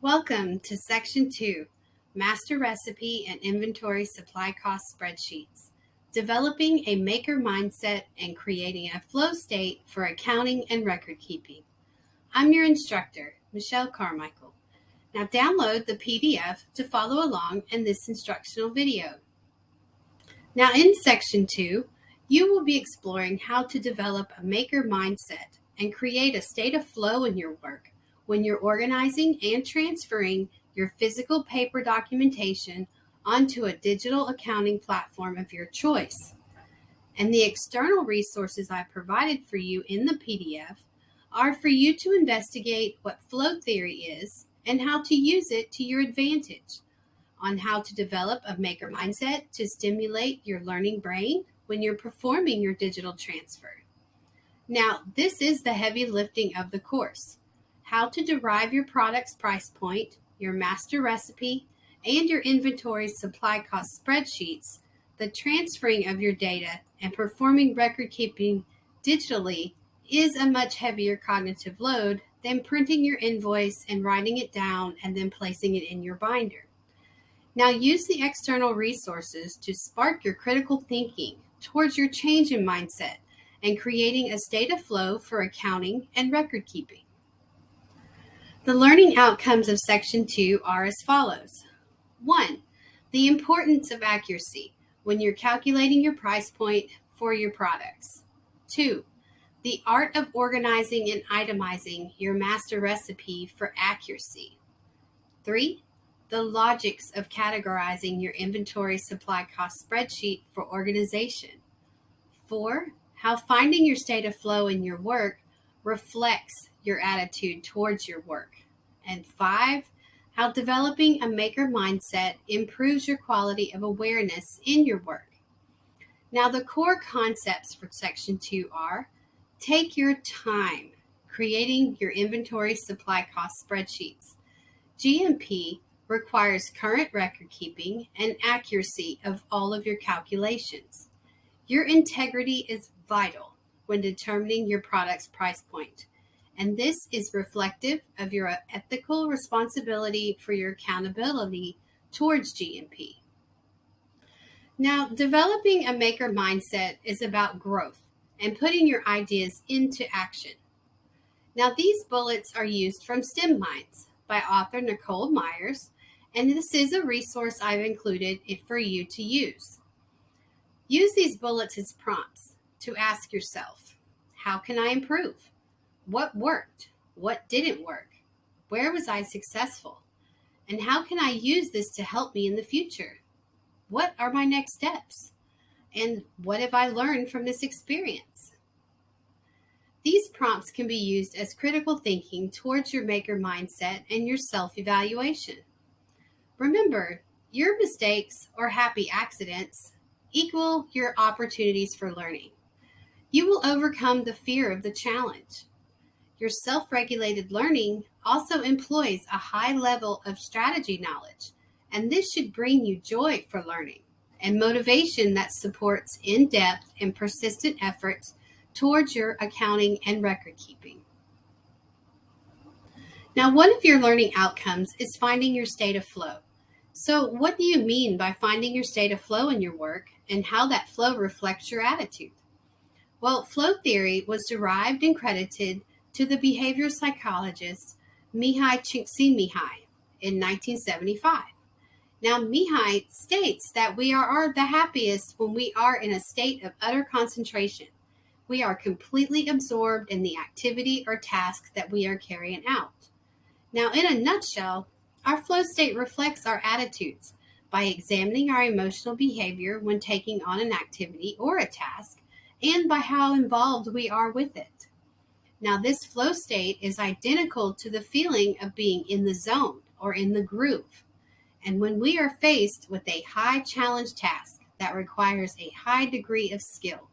Welcome to Section 2, Master Recipe and Inventory Supply Cost Spreadsheets, developing a maker mindset and creating a flow state for accounting and record keeping. I'm your instructor, Michelle Carmichael. Now download the PDF to follow along in this instructional video. Now in Section 2, you will be exploring how to develop a maker mindset and create a state of flow in your work when you're organizing and transferring your physical paper documentation onto a digital accounting platform of your choice. And the external resources I provided for you in the PDF are for you to investigate what flow theory is and how to use it to your advantage, on how to develop a maker mindset to stimulate your learning brain when you're performing your digital transfer. Now, this is the heavy lifting of the course: how to derive your product's price point, your master recipe, and your inventory supply cost spreadsheets. The transferring of your data and performing record keeping digitally is a much heavier cognitive load than printing your invoice and writing it down and then placing it in your binder. Now use the external resources to spark your critical thinking towards your change in mindset and creating a state of flow for accounting and record keeping. The learning outcomes of Section 2 are as follows. 1. The importance of accuracy when you're calculating your price point for your products. 2. The art of organizing and itemizing your master recipe for accuracy. 3. The logics of categorizing your inventory supply cost spreadsheet for organization. 4. How finding your state of flow in your work reflects your attitude towards your work. And 5, how developing a maker mindset improves your quality of awareness in your work. Now, the core concepts for Section 2 are: take your time creating your inventory supply cost spreadsheets. GMP requires current record keeping and accuracy of all of your calculations. Your integrity is vital when determining your product's price point, and this is reflective of your ethical responsibility for your accountability towards GMP. Now, developing a maker mindset is about growth and putting your ideas into action. Now, these bullets are used from STEM Minds by author Nicole Myers, and this is a resource I've included for you to use. Use these bullets as prompts to ask yourself, how can I improve? What worked? What didn't work? Where was I successful? And how can I use this to help me in the future? What are my next steps? And what have I learned from this experience? These prompts can be used as critical thinking towards your maker mindset and your self-evaluation. Remember, your mistakes or happy accidents equal your opportunities for learning. You will overcome the fear of the challenge. Your self-regulated learning also employs a high level of strategy knowledge, and this should bring you joy for learning and motivation that supports in-depth and persistent efforts towards your accounting and record keeping. Now, one of your learning outcomes is finding your state of flow. So what do you mean by finding your state of flow in your work and how that flow reflects your attitude? Well, flow theory was derived and credited to the behavioral psychologist Mihai Csikszentmihalyi in 1975. Now, Mihai states that we are the happiest when we are in a state of utter concentration. We are completely absorbed in the activity or task that we are carrying out. Now, in a nutshell, our flow state reflects our attitudes by examining our emotional behavior when taking on an activity or a task, and by how involved we are with it. Now, this flow state is identical to the feeling of being in the zone or in the groove. And when we are faced with a high challenge task that requires a high degree of skill,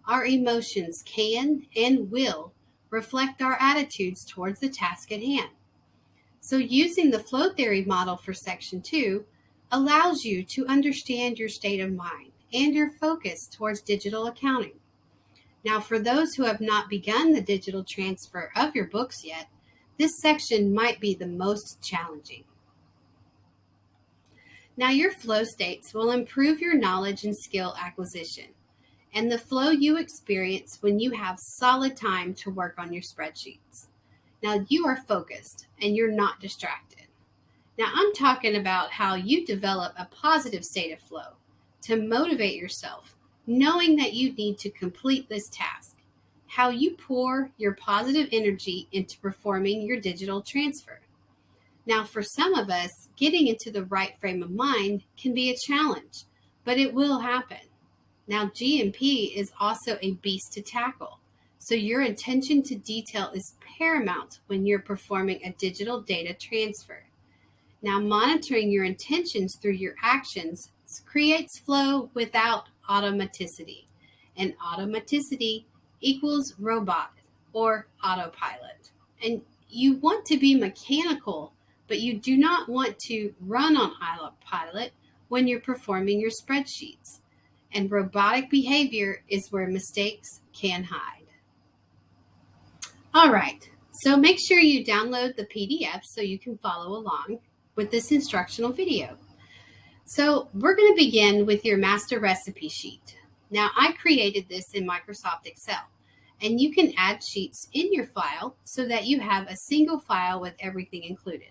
our emotions can and will reflect our attitudes towards the task at hand. So using the flow theory model for Section 2 allows you to understand your state of mind and your focus towards digital accounting. Now, for those who have not begun the digital transfer of your books yet, this section might be the most challenging. Now, your flow states will improve your knowledge and skill acquisition and the flow you experience when you have solid time to work on your spreadsheets. Now, you are focused and you're not distracted. Now, I'm talking about how you develop a positive state of flow to motivate yourself, knowing that you need to complete this task, how you pour your positive energy into performing your digital transfer. Now, for some of us, getting into the right frame of mind can be a challenge, but it will happen. Now, GMP is also a beast to tackle, so your attention to detail is paramount when you're performing a digital data transfer. Now, monitoring your intentions through your actions creates flow without automaticity, and automaticity equals robot or autopilot. And you want to be mechanical, but you do not want to run on autopilot when you're performing your spreadsheets. And robotic behavior is where mistakes can hide. All right, so make sure you download the PDF so you can follow along with this instructional video. So we're going to begin with your master recipe sheet. Now, I created this in Microsoft Excel, and you can add sheets in your file so that you have a single file with everything included.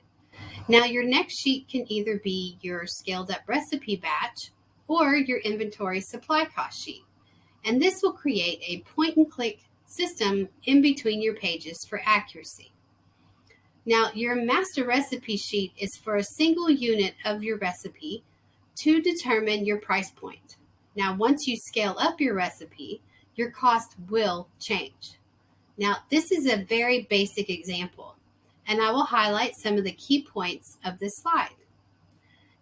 Now, your next sheet can either be your scaled up recipe batch or your inventory supply cost sheet. And this will create a point and click system in between your pages for accuracy. Now, your master recipe sheet is for a single unit of your recipe to determine your price point. Now, once you scale up your recipe, your cost will change. Now, this is a very basic example, and I will highlight some of the key points of this slide.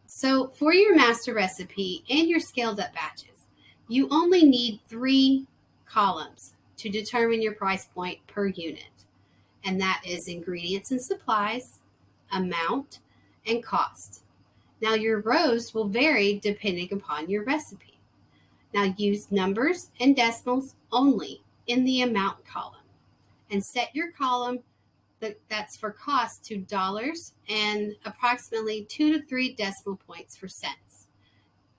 So for your master recipe and your scaled up batches, you only need 3 columns to determine your price point per unit. And that is ingredients and supplies, amount, and cost. Now your rows will vary depending upon your recipe. Now use numbers and decimals only in the amount column and set your column that's for cost to dollars and approximately 2 to 3 decimal points for cents.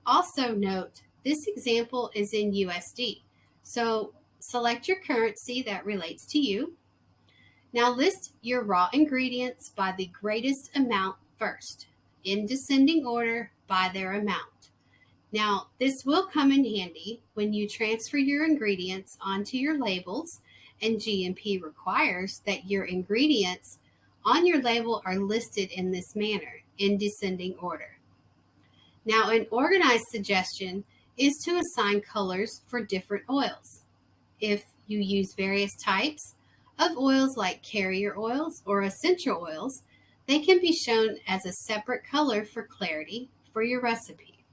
Also note, this example is in USD, so select your currency that relates to you. Now list your raw ingredients by the greatest amount first, in descending order by their amount. Now this will come in handy when you transfer your ingredients onto your labels, and GMP requires that your ingredients on your label are listed in this manner, in descending order. Now an organized suggestion is to assign colors for different oils. If you use various types of oils like carrier oils or essential oils, they can be shown as a separate color for clarity for your recipe.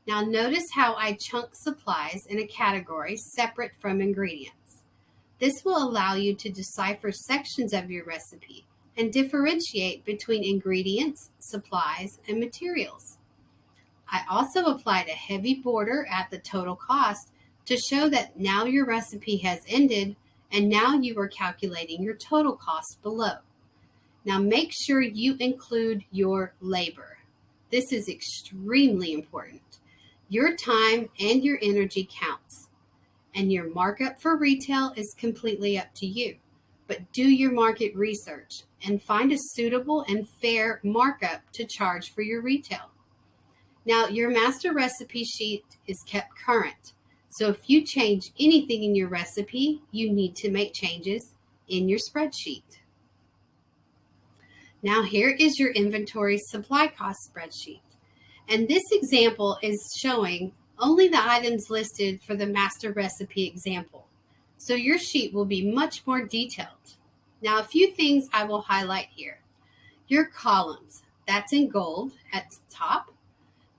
Now notice how I chunk supplies in a category separate from ingredients. This will allow you to decipher sections of your recipe and differentiate between ingredients, supplies, and materials. I also applied a heavy border at the total cost to show that now your recipe has ended and now you are calculating your total cost below. Now make sure you include your labor. This is extremely important. Your time and your energy counts, and your markup for retail is completely up to you. But do your market research and find a suitable and fair markup to charge for your retail. Now your master recipe sheet is kept current. So if you change anything in your recipe, you need to make changes in your spreadsheet. Now here is your inventory supply cost spreadsheet. And this example is showing only the items listed for the master recipe example. So your sheet will be much more detailed. Now a few things I will highlight here. Your columns, that's in gold at the top.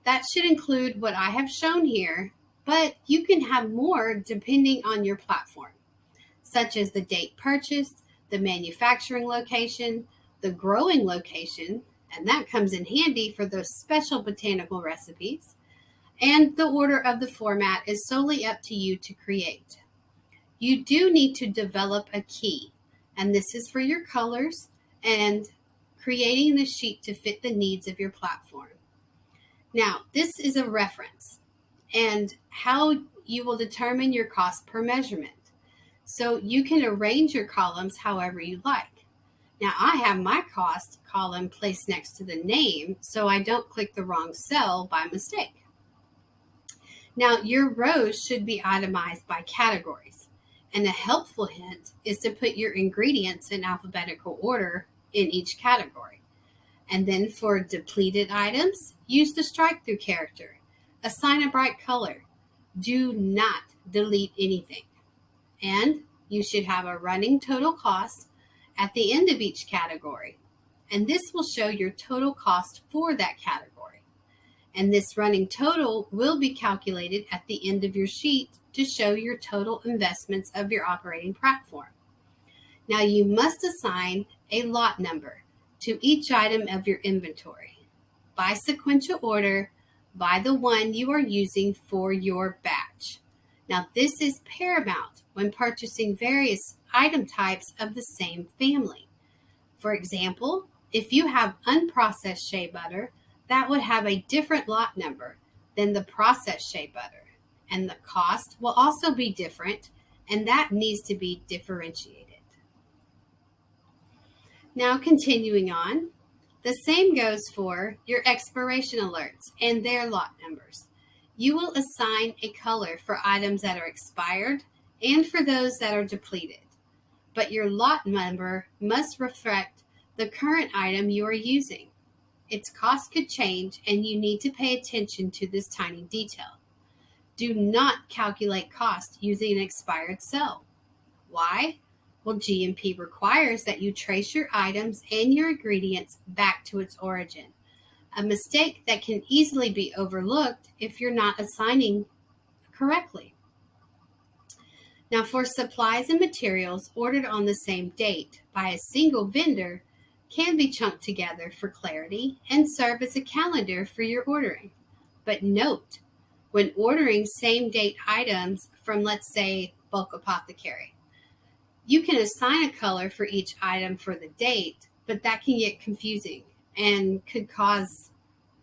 That should include what I have shown here, but you can have more depending on your platform, such as the date purchased, the manufacturing location, the growing location, and that comes in handy for those special botanical recipes, and the order of the format is solely up to you to create. You do need to develop a key, and this is for your colors, and creating the sheet to fit the needs of your platform. Now, this is a reference and how you will determine your cost per measurement. So you can arrange your columns however you like. Now, I have my cost column placed next to the name so I don't click the wrong cell by mistake. Now, your rows should be itemized by categories. And a helpful hint is to put your ingredients in alphabetical order in each category. And then for depleted items, use the strike through character. Assign a bright color. Do not delete anything. And you should have a running total cost at the end of each category. And this will show your total cost for that category. And this running total will be calculated at the end of your sheet to show your total investments of your operating platform. Now you must assign a lot number to each item of your inventory by sequential order by the one you are using for your batch. Now this is paramount when purchasing various item types of the same family. For example, if you have unprocessed shea butter, that would have a different lot number than the processed shea butter, and the cost will also be different, and that needs to be differentiated. Now continuing on, the same goes for your expiration alerts and their lot numbers. You will assign a color for items that are expired and for those that are depleted. But your lot number must reflect the current item you are using. Its cost could change and you need to pay attention to this tiny detail. Do not calculate cost using an expired cell. Why? Well, GMP requires that you trace your items and your ingredients back to its origin, a mistake that can easily be overlooked if you're not assigning correctly. Now, for supplies and materials ordered on the same date by a single vendor can be chunked together for clarity and serve as a calendar for your ordering. But note, when ordering same date items from, let's say, bulk apothecary, you can assign a color for each item for the date, but that can get confusing and could cause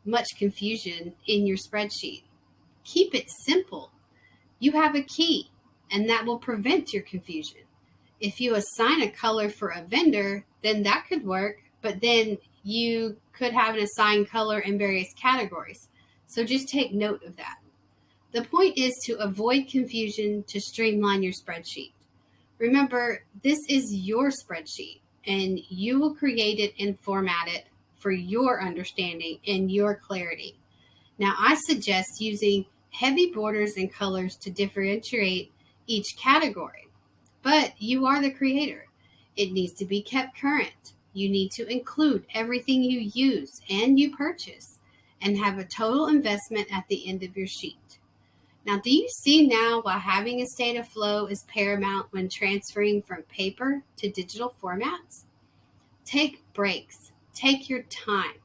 much confusion in your spreadsheet. Keep it simple. You have a key, and that will prevent your confusion. If you assign a color for a vendor, then that could work, but then you could have an assigned color in various categories. So just take note of that. The point is to avoid confusion to streamline your spreadsheet. Remember, this is your spreadsheet, and you will create it and format it for your understanding and your clarity. Now, I suggest using heavy borders and colors to differentiate each category, but you are the creator. It needs to be kept current. You need to include everything you use and you purchase and have a total investment at the end of your sheet. Now, do you see now why having a state of flow is paramount when transferring from paper to digital formats? Take breaks, take your time,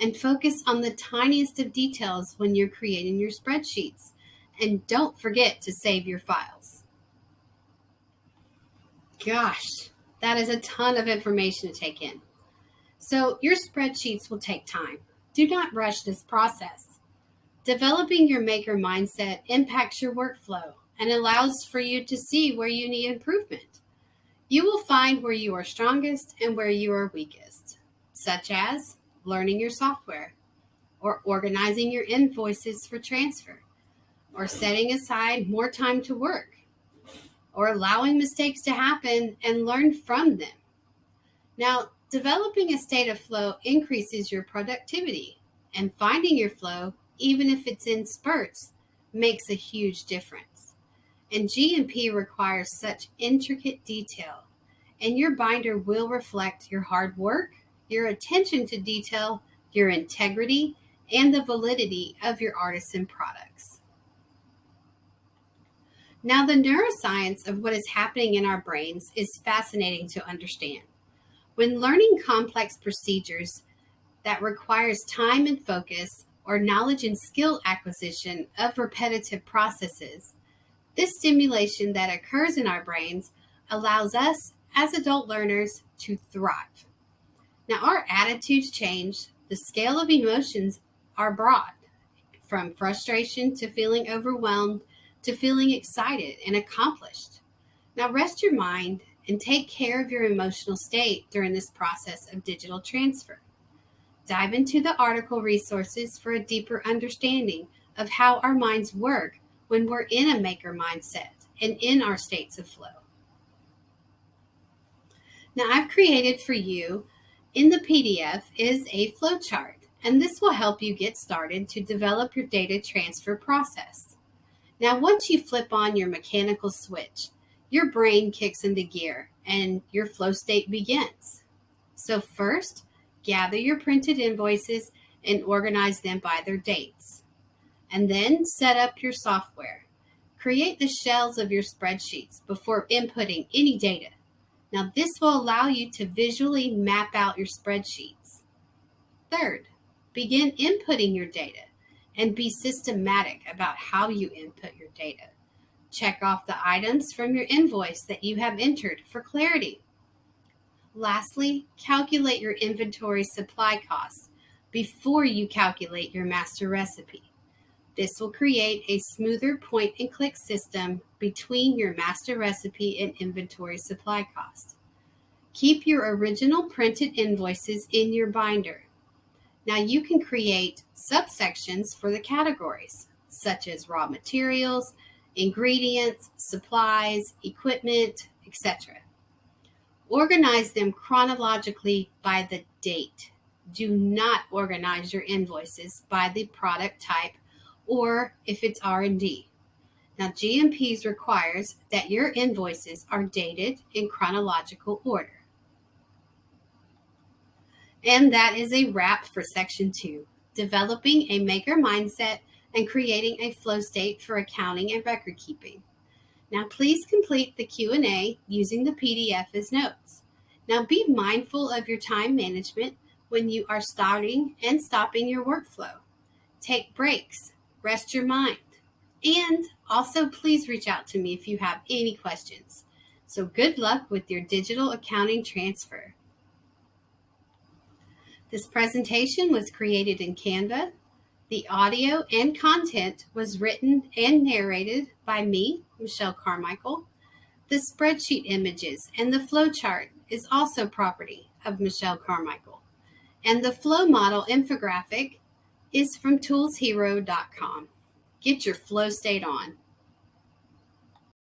and focus on the tiniest of details when you're creating your spreadsheets. And don't forget to save your files. Gosh, that is a ton of information to take in. So your spreadsheets will take time. Do not rush this process. Developing your maker mindset impacts your workflow and allows for you to see where you need improvement. You will find where you are strongest and where you are weakest, such as learning your software, or organizing your invoices for transfer, or setting aside more time to work, or allowing mistakes to happen and learn from them. Now, developing a state of flow increases your productivity, and finding your flow, even if it's in spurts, makes a huge difference. And GMP requires such intricate detail, and your binder will reflect your hard work, your attention to detail, your integrity, and the validity of your Artisan products. Now, the neuroscience of what is happening in our brains is fascinating to understand. When learning complex procedures that requires time and focus, or knowledge and skill acquisition of repetitive processes, this stimulation that occurs in our brains allows us as adult learners to thrive. Now, our attitudes change. The scale of emotions are broad, from frustration to feeling overwhelmed to feeling excited and accomplished. Now, rest your mind and take care of your emotional state during this process of digital transfer. Dive into the article resources for a deeper understanding of how our minds work when we're in a maker mindset and in our states of flow. Now, I've created for you in the PDF is a flowchart, and this will help you get started to develop your data transfer process. Now, once you flip on your mechanical switch, your brain kicks into gear and your flow state begins. So first, gather your printed invoices and organize them by their dates. And then set up your software. Create the shells of your spreadsheets before inputting any data. Now, this will allow you to visually map out your spreadsheets. Third, begin inputting your data and be systematic about how you input your data. Check off the items from your invoice that you have entered for clarity. Lastly, calculate your inventory supply costs before you calculate your master recipe. This will create a smoother point-and-click system between your master recipe and inventory supply cost. Keep your original printed invoices in your binder. Now you can create subsections for the categories, such as raw materials, ingredients, supplies, equipment, etc. Organize them chronologically by the date. Do not organize your invoices by the product type or if it's R&D. Now, GMPs requires that your invoices are dated in chronological order. And that is a wrap for Section 2, developing a maker mindset and creating a flow state for accounting and record keeping. Now, please complete the Q&A using the PDF as notes. Now, be mindful of your time management when you are starting and stopping your workflow. Take breaks. Rest your mind. And also, please reach out to me if you have any questions. So good luck with your digital accounting transfer. This presentation was created in Canva. The audio and content was written and narrated by me, Michelle Carmichael. The spreadsheet images and the flowchart is also property of Michelle Carmichael. And the flow model infographic is from toolshero.com. Get your flow state on.